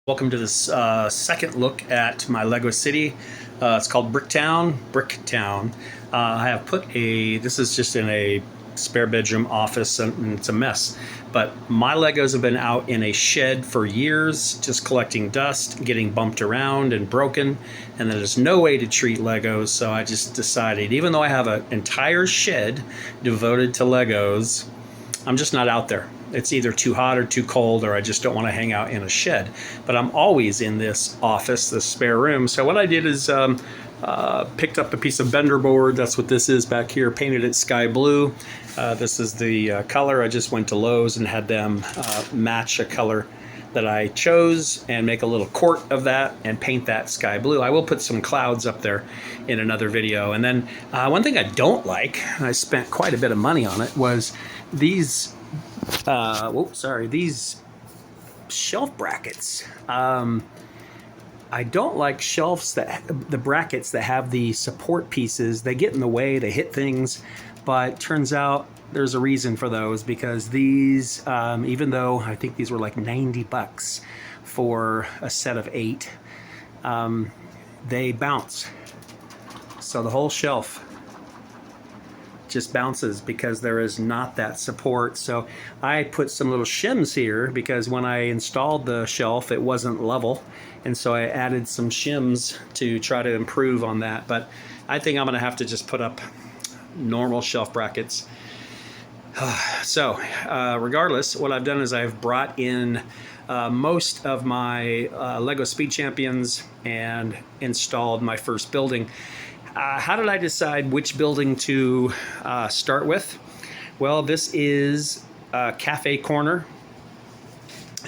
Welcome to this second look at my Lego city. It's called Bricktown. I have this is just in a spare bedroom office and it's a mess. But my Legos have been out in a shed for years, just collecting dust, getting bumped around and broken. And there's no way to treat Legos, so I just decided, even though I have an entire shed devoted to Legos, I'm just not out there. It's either too hot or too cold, or I just don't want to hang out in a shed. But I'm always in this office, this spare room. So what I did is picked up a piece of bender board. That's what this is back here. Painted it sky blue. This is the color. I just went to Lowe's and had them match a color that I chose and make a little court of that and paint that sky blue. I will put some clouds up there in another video. And then one thing I don't like, and I spent quite a bit of money on it, was these these shelf brackets. I don't like shelves the brackets that have the support pieces. They get in the way, they hit things, but turns out there's a reason for those, because these, even though I think these were like 90 bucks for a set of 8, they bounce. So the whole shelf just bounces because there is not that support. So I put some little shims here because when I installed the shelf it wasn't level, and so I added some shims to try to improve on that. But I think I'm gonna have to just put up normal shelf brackets. So regardless, what I've done is I've brought in most of my Lego Speed Champions and installed my first building. How did I decide which building to start with? Well, this is Cafe Corner,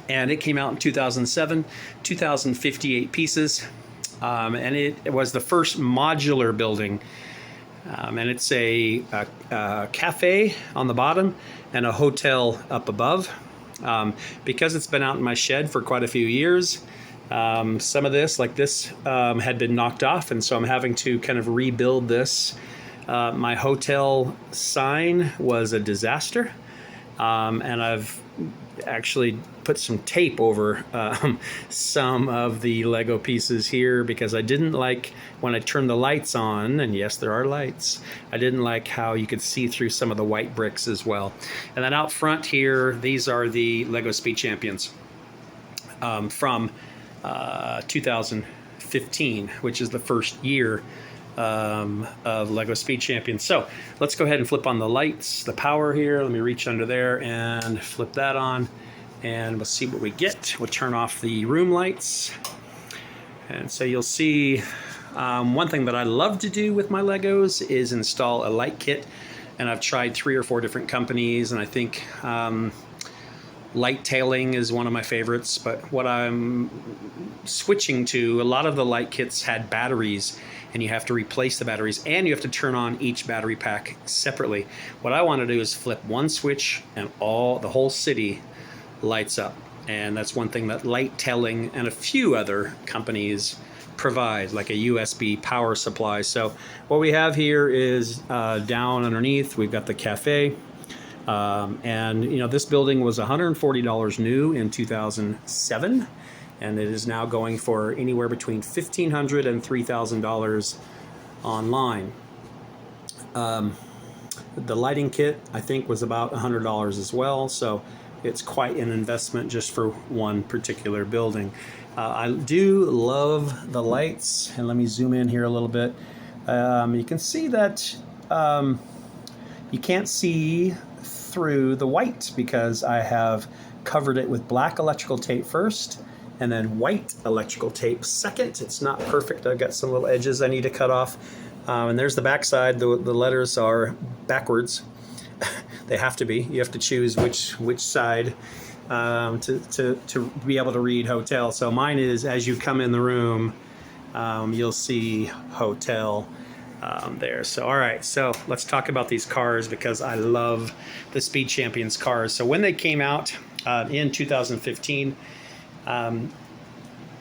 and it came out in 2007, 2,058 pieces, and it was the first modular building. And it's a cafe on the bottom and a hotel up above. Because it's been out in my shed for quite a few years, some of this, like this, had been knocked off, and so I'm having to kind of rebuild this. My hotel sign was a disaster, and I've actually put some tape over some of the Lego pieces here because I didn't like when I turned the lights on, and yes, there are lights, I didn't like how you could see through some of the white bricks as well. And then out front here, these are the Lego Speed Champions from 2015, which is the first year of Lego Speed Champions. So let's go ahead and flip on the lights, the power here. Let me reach under there and flip that on, and we'll see what we get. We'll turn off the room lights. And so you'll see one thing that I love to do with my Legos is install a light kit. And I've tried 3 or 4 different companies, and I think light tailing is one of my favorites. But what I'm switching to, a lot of the light kits had batteries, and you have to replace the batteries, and you have to turn on each battery pack separately. What I want to do is flip one switch and the whole city lights up. And that's one thing that light tailing and a few other companies provide, like a USB power supply. So what we have here is down underneath, we've got the cafe. And you know, this building was $140 new in 2007, and it is now going for anywhere between $1,500 and $3,000 online. The lighting kit, I think, was about $100 as well, so it's quite an investment just for one particular building. I do love the lights, and let me zoom in here a little bit. You can see that you can't see through the white because I have covered it with black electrical tape first and then white electrical tape second. It's not perfect. I've got some little edges I need to cut off. And there's the back side. The letters are backwards. They have to be. You have to choose which side to be able to read hotel. So mine is, as you come in the room, you'll see hotel there. So all right, so let's talk about these cars because I love the Speed Champions cars. So when they came out in 2015,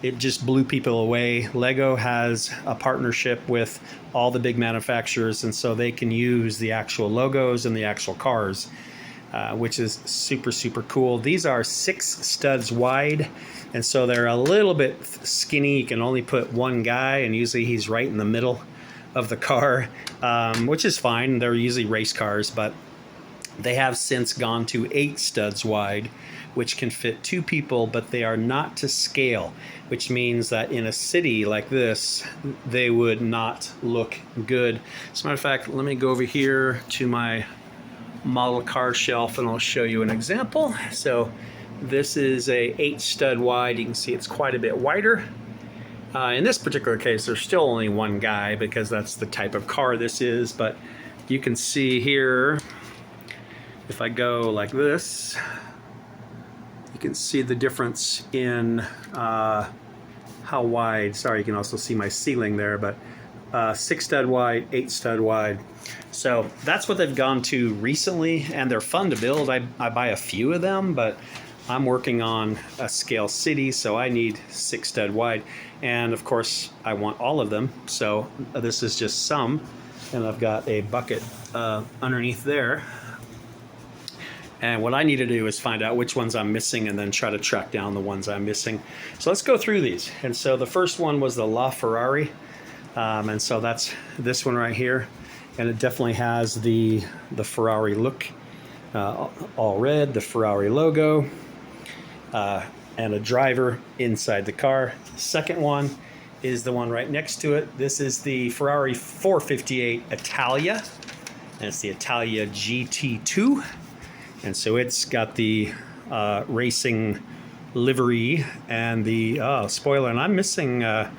it just blew people away. Lego has a partnership with all the big manufacturers, and so they can use the actual logos and the actual cars. which is super, super cool. These are 6 studs wide, and so they're a little bit skinny. You can only put one guy, and usually he's right in the middle of the car, which is fine. They're usually race cars, but they have since gone to 8 studs wide, which can fit 2 people, but they are not to scale, which means that in a city like this, they would not look good. As a matter of fact, let me go over here to my model car shelf and I'll show you an example. So this is a 8 stud wide. You can see it's quite a bit wider. In this particular case, there's still only one guy because that's the type of car this is, but you can see here, if I go like this, you can see the difference in how wide. Sorry, you can also see my ceiling there, but 6 stud wide, 8 stud wide. So that's what they've gone to recently, and they're fun to build. I buy a few of them, but I'm working on a scale city, so I need 6 stud wide. And of course, I want all of them. So this is just some, and I've got a bucket underneath there. And what I need to do is find out which ones I'm missing and then try to track down the ones I'm missing. So let's go through these. And so the first one was the LaFerrari. And so that's this one right here. And it definitely has the Ferrari look, all red, the Ferrari logo, and a driver inside the car. The second one is the one right next to it. This is the Ferrari 458 Italia. And it's the Italia GT2. And so it's got the racing livery and the spoiler. And I'm missing a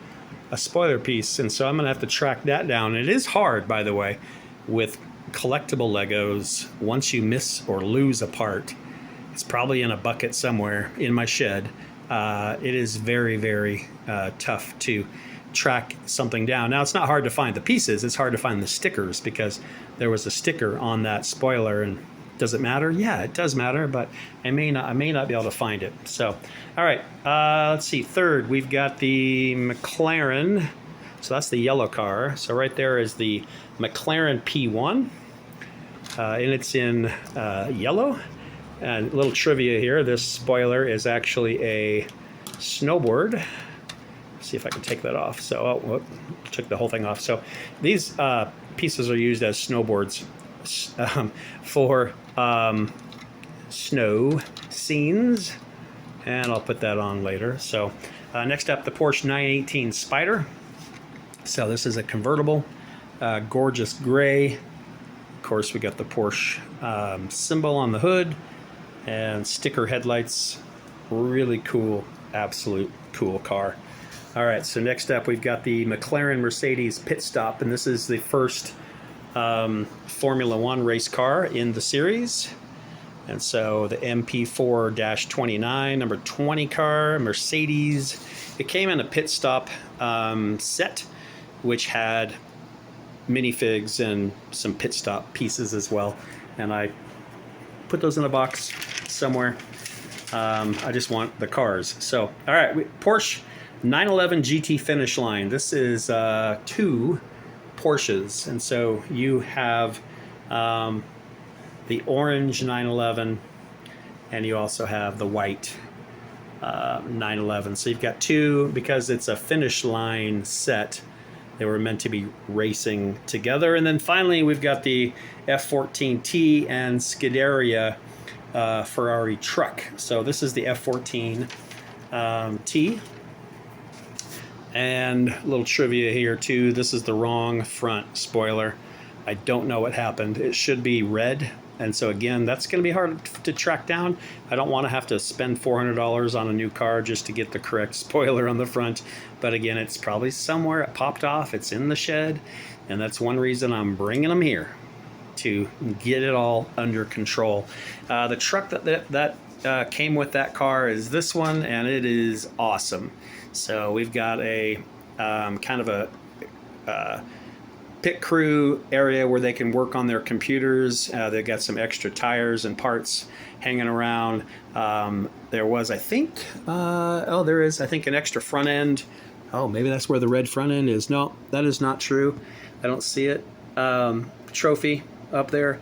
spoiler piece, and so I'm going to have to track that down. It is hard, by the way, with collectible Legos. Once you miss or lose a part, it's probably in a bucket somewhere in my shed. It is very, very tough to track something down. Now, it's not hard to find the pieces. It's hard to find the stickers because there was a sticker on that spoiler. And does it matter? Yeah, it does matter, but I may not be able to find it. So, all right, let's see. Third, we've got the McLaren. So that's the yellow car. So right there is the McLaren P1, and it's in yellow. And a little trivia here: this spoiler is actually a snowboard. Let's see if I can take that off. So, took the whole thing off. So these pieces are used as snowboards for snow scenes, and I'll put that on later. So next up, the Porsche 918 Spyder. So this is a convertible, gorgeous gray. Of course, we got the Porsche symbol on the hood and sticker headlights. Really cool, absolute cool car. All right, so next up, we've got the McLaren Mercedes Pit Stop, and this is the first Formula One race car in the series. And so the MP4-29, number 20 car, Mercedes. It came in a pit stop set, which had minifigs and some pit stop pieces as well. And I put those in a box somewhere. I just want the cars. So, all right, Porsche 911 GT Finish Line. This is 2 Porsches, and so you have the orange 911, and you also have the white 911. So you've got 2, because it's a finish line set. They were meant to be racing together. And then finally, we've got the F14T and Scuderia Ferrari truck. So this is the F14T. And a little trivia here too, this is the wrong front spoiler. I don't know what happened. It should be red. And so again, that's going to be hard to track down. I don't want to have to spend $400 on a new car just to get the correct spoiler on the front. But again, it's probably somewhere. It popped off. It's in the shed. And that's one reason I'm bringing them here, to get it all under control. The truck that came with that car is this one, and it is awesome. So we've got a kind of a pit crew area where they can work on their computers. They've got some extra tires and parts hanging around. There was, I think, there is, I think, an extra front end. Oh, maybe that's where the red front end is. No, that is not true. I don't see it. Trophy up there.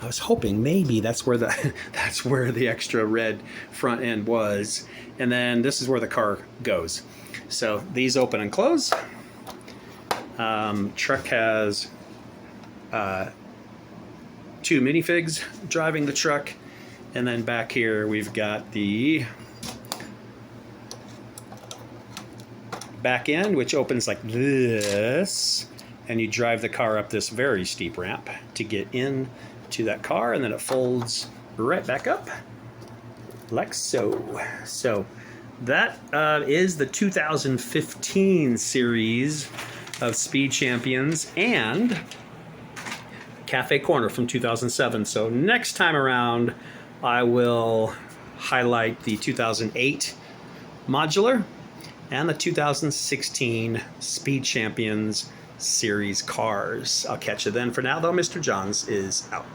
I was hoping maybe that's where the that's where the extra red front end was. And then this is where the car goes. So these open and close. Truck has 2 minifigs driving the truck. And then back here we've got the back end, which opens like this. And you drive the car up this very steep ramp to get in to that car, and then it folds right back up like so. So that is the 2015 series of Speed Champions and Cafe Corner from 2007. So next time around, I will highlight the 2008 modular and the 2016 Speed Champions series cars. I'll catch you then. For now, though, Mr. Johns is out.